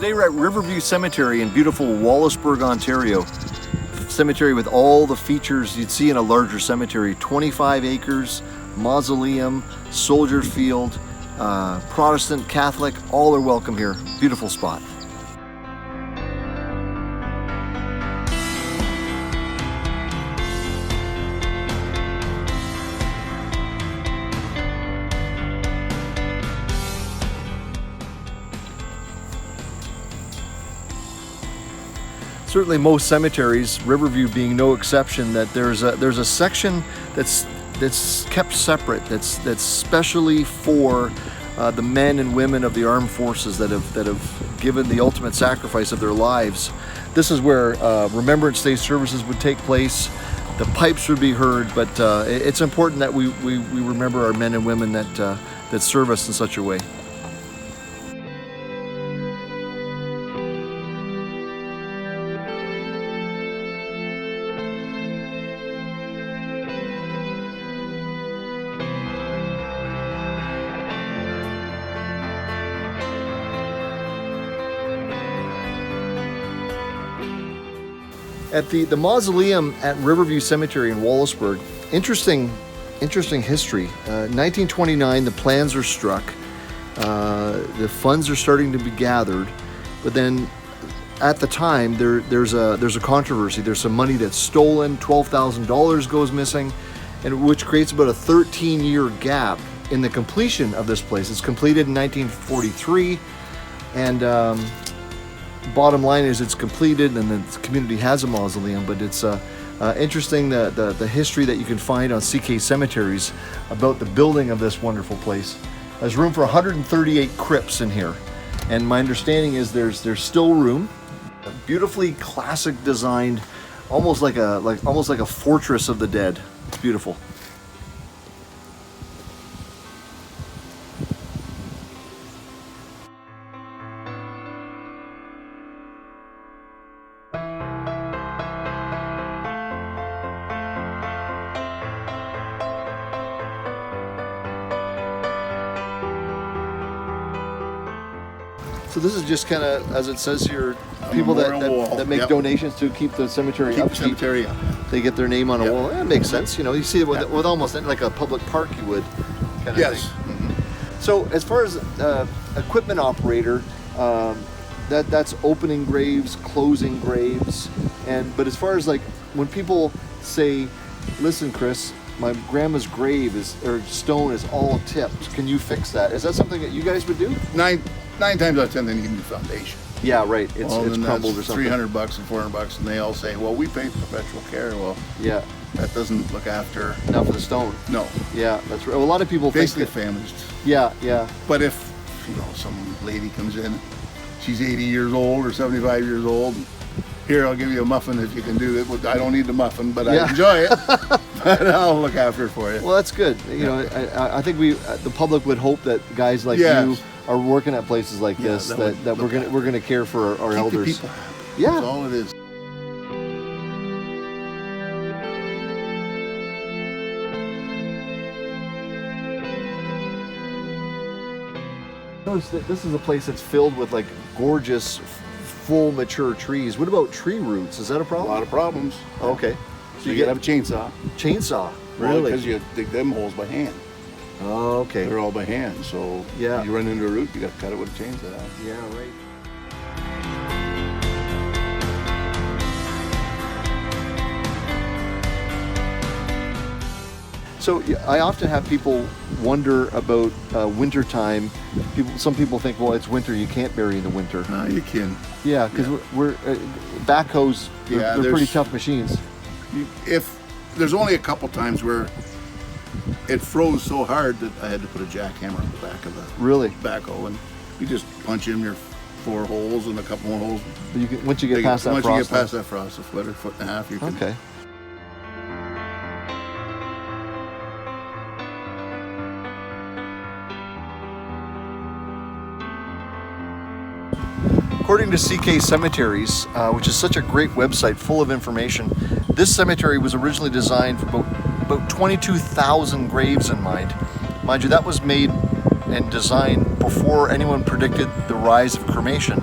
Today we're at Riverview Cemetery in beautiful Wallaceburg, Ontario. Cemetery with all the features you'd see in a larger cemetery. 25 acres, mausoleum, soldier field, Protestant, Catholic, all are welcome here. Beautiful spot. Certainly most cemeteries, Riverview being no exception, that there's a section that's kept separate, that's specially for the men and women of the armed forces that have given the ultimate sacrifice of their lives. This is where Remembrance Day services would take place. The pipes would be heard, but it's important that we remember our men and women that serve us in such a way. At the mausoleum at Riverview Cemetery in Wallaceburg, interesting history. 1929, the plans are struck. The funds are starting to be gathered, but then at the time there's a controversy. There's some money that's stolen. $12,000 goes missing, and which creates about a 13-year gap in the completion of this place. It's completed in 1943, and bottom line is it's completed and the community has a mausoleum, but it's interesting the history that you can find on CK Cemeteries about the building of this wonderful place. There's room for 138 crypts in here, and my understanding is there's still room. Beautifully classic designed, almost like a fortress of the dead. It's beautiful. So this is just kind of, as it says here, people that make donations to keep the cemetery up. Cemetery up. They get their name on a wall. That makes sense. You know, you see it with almost like a public park you would kind of thing. Mm-hmm. So as far as equipment operator, that's opening graves, closing graves, but as far as like when people say, "Listen, Chris, my grandma's grave stone is all tipped. Can you fix that?" Is that something that you guys would do? Nine times out of 10, they need a new foundation. Yeah, right. It's crumbled or something. $300 and $400, and they all say, "Well, we pay perpetual care." Well, yeah, that doesn't look after. Not for the stone. No. Yeah, that's right. Well, a lot of people basically think that, famished. Yeah. But if some lady comes in, she's 80 years old or 75 years old. Here, I'll give you a muffin if you can do it. I don't need the muffin, but I enjoy it. But I'll look after it for you. Well, that's good. You know, I think the public would hope that guys like you are working at places like this, that we're gonna care for our elders. Keep the people happy. Yeah, that's all it is. Notice that this is a place that's filled with like gorgeous, full mature trees. What about tree roots? Is that a problem? A lot of problems. Okay. So you gotta have a chainsaw. Chainsaw, really? Because you dig them holes by hand. Oh, okay. They're all by hand, so you run into a root, you got to cut it with a chainsaw. Yeah, right. So I often have people wonder about winter time. Some people think, well, it's winter, you can't bury in the winter. No, you can. Yeah, because we're backhoes. They're pretty tough machines. If there's only a couple times where it froze so hard that I had to put a jackhammer on the back of the backhoe, and you just punch in your 4 holes and a couple more holes. But once you get past that frost, a foot or foot and a half, you can. Okay. According to CK Cemeteries, which is such a great website full of information, this cemetery was originally designed for about 22,000 graves in mind. Mind you, that was made and designed before anyone predicted the rise of cremation.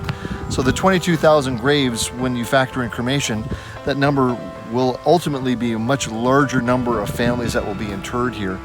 So the 22,000 graves, when you factor in cremation, that number will ultimately be a much larger number of families that will be interred here.